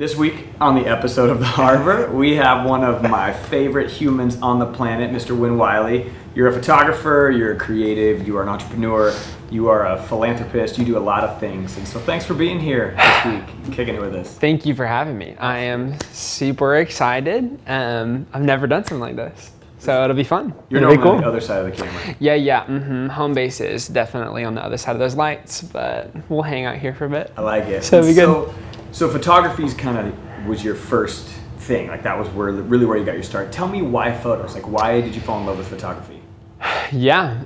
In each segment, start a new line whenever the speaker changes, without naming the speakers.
This week on the episode of The Harbor, we have one of my favorite humans on the planet, Mr. WynWiley. You're a photographer, you're a creative, you are an entrepreneur, you are a philanthropist, you do a lot of things. And so thanks for being here this week, kicking it with us.
Thank you for having me. I am super excited. I've never done something like this, so it'll be fun.
You're normally on the other side of the camera.
Yeah. Home base is definitely on the other side of those lights, but we'll hang out here for a bit.
I like it.
So it'll be good.
So photography is kind of was your first thing, like that was really where you got your start. Tell me why photos, like why did you fall in love with photography?
Yeah,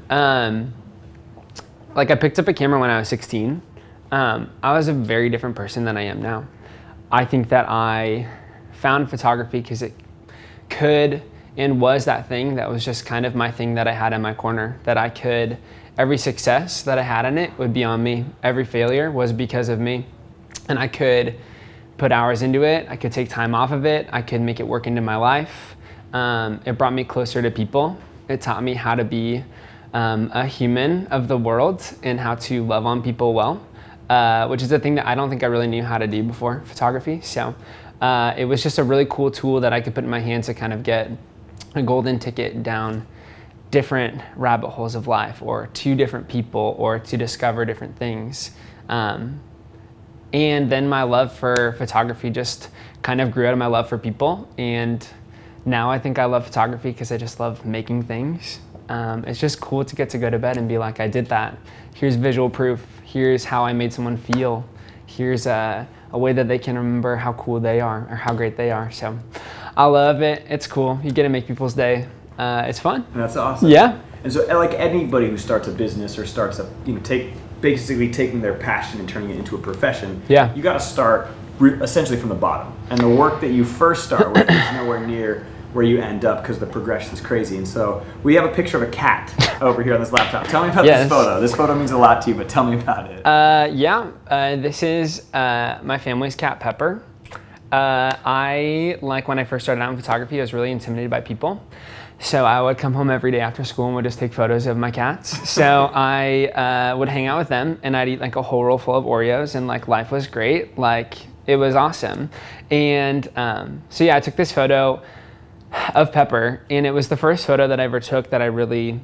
like I picked up a camera when I was 16. I was a very different person than I am now. I think that I found photography because it could and was that thing that was just kind of my thing that I had in my corner, that I could, every success that I had in it would be on me. Every failure was because of me. And I could put hours into it. I could take time off of it. I could make it work into my life. It brought me closer to people. It taught me how to be a human of the world and how to love on people well, which is a thing that I don't think I really knew how to do before photography. So it was just a really cool tool that I could put in my hands to kind of get a golden ticket down different rabbit holes of life, or to different people, or to discover different things. And then my love for photography just kind of grew out of my love for people. And now I think I love photography because I just love making things. It's just cool to get to go to bed and be like, I did that. Here's visual proof. Here's how I made someone feel. Here's a way that they can remember how cool they are or how great they are. So I love it. It's cool. You get to make people's day. It's fun.
And that's awesome.
Yeah.
And so like anybody who starts a business or starts a, basically taking their passion and turning it into a profession,
yeah,
you got to start essentially from the bottom. And the work that you first start with is nowhere near where you end up because the progression is crazy. And so we have a picture of a cat over here on this laptop. Tell me about this photo. This photo means a lot to you, but tell me about it.
This is my family's cat, Pepper. When I first started out in photography, I was really intimidated by people. So I would come home every day after school and would just take photos of my cats. So I would hang out with them and I'd eat like a whole roll full of Oreos, and like life was great. Like it was awesome. And so yeah, I took this photo of Pepper, and it was the first photo that I ever took that I really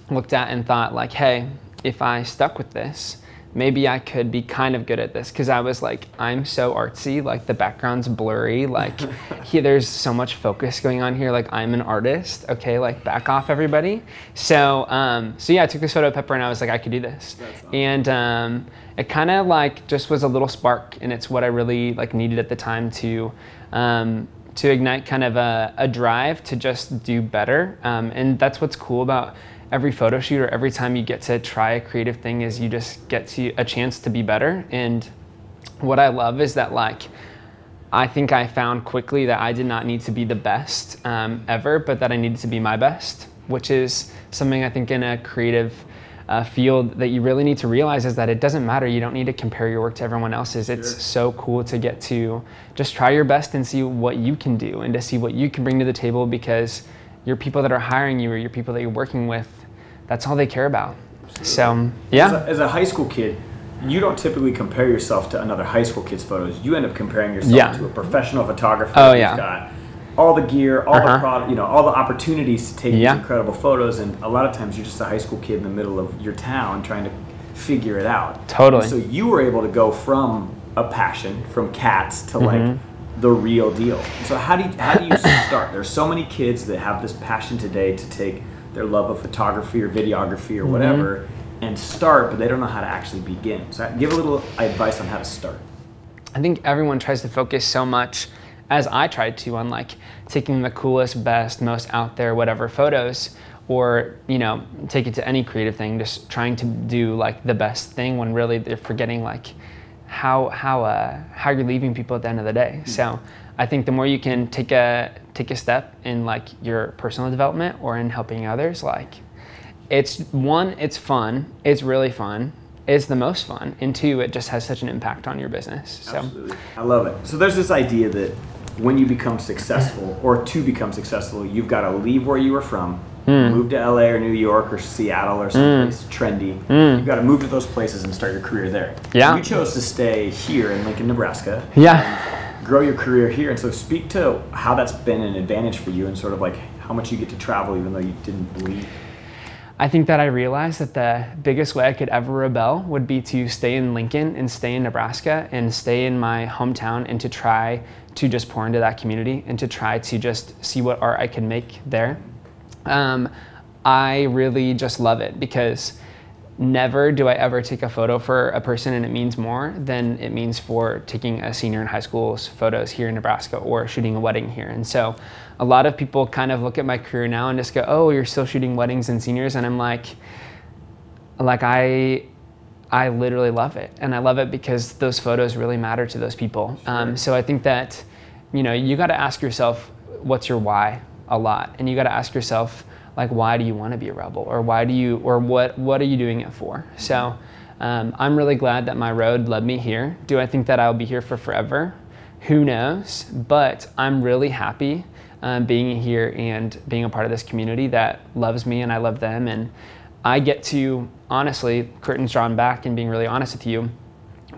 looked at and thought like, hey, if I stuck with this, maybe I could be kind of good at this. Because I was like, I'm so artsy, like the background's blurry, like there's so much focus going on here, like I'm an artist, okay, like back off everybody. So yeah, I took this photo of Pepper and I was like, I could do this. Awesome. And it kind of like just was a little spark, and it's what I really like needed at the time to ignite kind of a drive to just do better. And that's what's cool about every photo shoot, or every time you get to try a creative thing, is you just get a chance to be better. And what I love is that like, I think I found quickly that I did not need to be the best ever, but that I needed to be my best, which is something I think in a creative field that you really need to realize, is that it doesn't matter. You don't need to compare your work to everyone else's. Sure. It's so cool to get to just try your best and see what you can do, and to see what you can bring to the table, because your people that are hiring you, or your people that you're working with, that's all they care about. Absolutely. So yeah.
As a high school kid, you don't typically compare yourself to another high school kid's photos. You end up comparing yourself to a professional photographer who's got all the gear, all the product, all the opportunities to take these incredible photos. And a lot of times you're just a high school kid in the middle of your town trying to figure it out.
Totally.
And so you were able to go from a passion, from cats, to like the real deal. And so how do you start? There's so many kids that have this passion today to take their love of photography or videography or whatever and start, but they don't know how to actually begin. So give a little advice on how to start.
I think everyone tries to focus so much, as I tried to, on like taking the coolest, best, most out there, whatever photos, or take it to any creative thing, just trying to do like the best thing, when really they're forgetting like how you're leaving people at the end of the day. So I think the more you can take a step in like your personal development or in helping others, like it's fun, it's really fun, it's the most fun, and two, it just has such an impact on your business. So
absolutely. I love it. So there's this idea that when you become successful, or to become successful, you've got to leave where you were from, move to LA or New York or Seattle or someplace trendy. You've got to move to those places and start your career there.
Yeah.
You chose to stay here in Lincoln, Nebraska.
Yeah.
grow your career here. And so speak to how that's been an advantage for you and sort of like how much you get to travel even though you didn't leave.
I think that I realized that the biggest way I could ever rebel would be to stay in Lincoln and stay in Nebraska and stay in my hometown and to try to just pour into that community and to try to just see what art I can make there. I really just love it because never do I ever take a photo for a person and it means more than it means for taking a senior in high school's photos here in Nebraska or shooting a wedding here. And so a lot of people kind of look at my career now and just go, oh, you're still shooting weddings and seniors. And I'm like I literally love it. And I love it because those photos really matter to those people.
Sure.
So I think that, you got to ask yourself, what's your why a lot? And you got to ask yourself, like, why do you want to be a rebel, or what are you doing it for? So I'm really glad that my road led me here. Do I think that I'll be here for forever? Who knows? But I'm really happy being here and being a part of this community that loves me and I love them. And I get to, honestly, curtains drawn back and being really honest with you,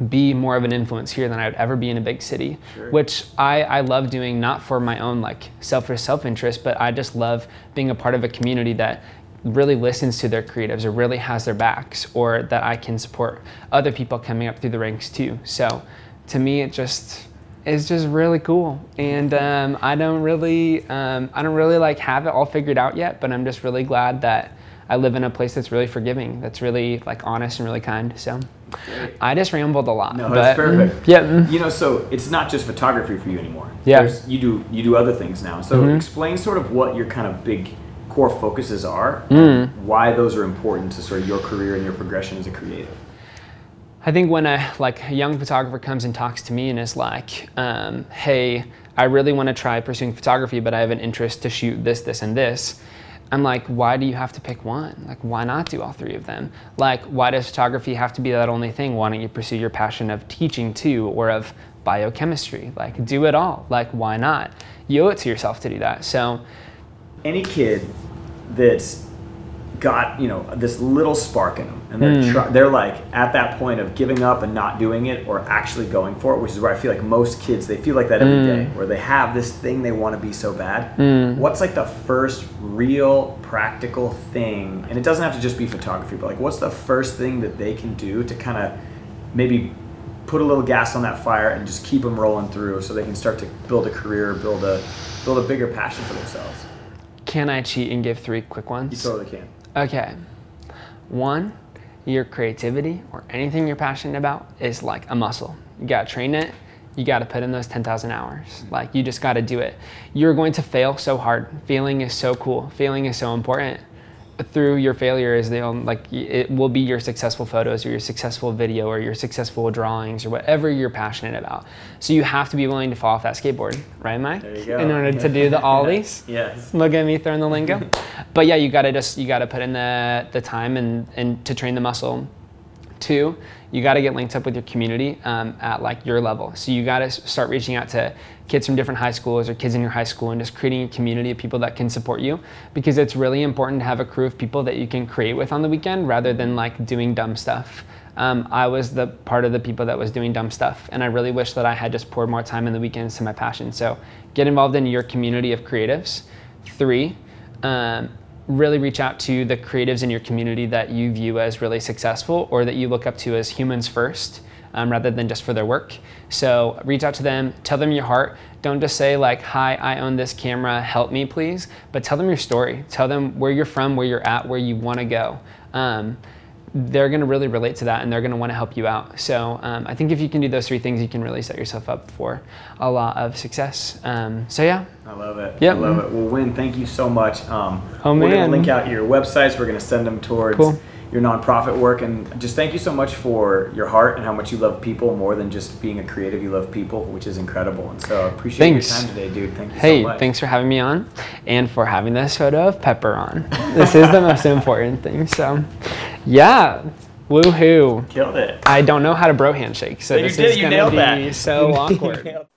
be more of an influence here than I would ever be in a big city. Sure. Which I love doing, not for my own like self-interest, but I just love being a part of a community that really listens to their creatives or really has their backs, or that I can support other people coming up through the ranks too. So to me, it's just really cool. And I don't really like have it all figured out yet, but I'm just really glad that I live in a place that's really forgiving, that's really like honest and really kind. So I just rambled a lot.
No, that's perfect.
Yeah.
So it's not just photography for you anymore.
Yeah.
You do other things now. So explain sort of what your kind of big core focuses are, why those are important to sort of your career and your progression as a creative.
I think when a young photographer comes and talks to me and is like, hey, I really want to try pursuing photography, but I have an interest to shoot this, this, and this. I'm like, why do you have to pick one? Like, why not do all three of them? Like, why does photography have to be that only thing? Why don't you pursue your passion of teaching too, or of biochemistry? Like, do it all. Like, why not? You owe it to yourself to do that. So
any kid that's got this little spark in them, and they're like at that point of giving up and not doing it, or actually going for it, which is where I feel like most kids, they feel like that every day, where they have this thing they want to be so bad. What's like the first real practical thing, and it doesn't have to just be photography, but like what's the first thing that they can do to kind of maybe put a little gas on that fire and just keep them rolling through so they can start to build a career, build a bigger passion for themselves?
Can I cheat and give 3 quick ones?
You totally can.
Okay. 1, your creativity or anything you're passionate about is like a muscle. You gotta train it. You gotta put in those 10,000 hours. Like, you just gotta do it. You're going to fail so hard. Failing is so cool. Failing is so important. Through your failure is it will be your successful photos or your successful video or your successful drawings or whatever you're passionate about. So you have to be willing to fall off that skateboard, right, Mike?
There you go.
In order to do the ollies.
Yes.
Look at me throwing the lingo. But yeah, you gotta put in the time and to train the muscle. 2, you got to get linked up with your community at like your level. So you got to start reaching out to kids from different high schools or kids in your high school and just creating a community of people that can support you, because it's really important to have a crew of people that you can create with on the weekend rather than like doing dumb stuff. I was the part of the people that was doing dumb stuff, and I really wish that I had just poured more time in the weekends to my passion. So get involved in your community of creatives. 3, really reach out to the creatives in your community that you view as really successful or that you look up to as humans first, rather than just for their work. So reach out to them, tell them your heart. Don't just say like, hi, I own this camera, help me please, but tell them your story. Tell them where you're from, where you're at, where you want to go. They're going to really relate to that, and they're going to want to help you out. So I think if you can do those 3 things, you can really set yourself up for a lot of success. So yeah.
I love it.
Yep.
I love it. Well, Wyn, thank you so much.
Oh,
we're going to
man.
link out your websites. We're going to send them towards your nonprofit work. And just thank you so much for your heart and how much you love people more than just being a creative. You love people, which is incredible. And so I appreciate your time today, dude. Thank you so much.
Hey, thanks for having me on and for having this photo of Pepper on. This is the most important thing. So yeah. Woohoo.
Killed it.
I don't know how to bro handshake, so this is going to be so awkward.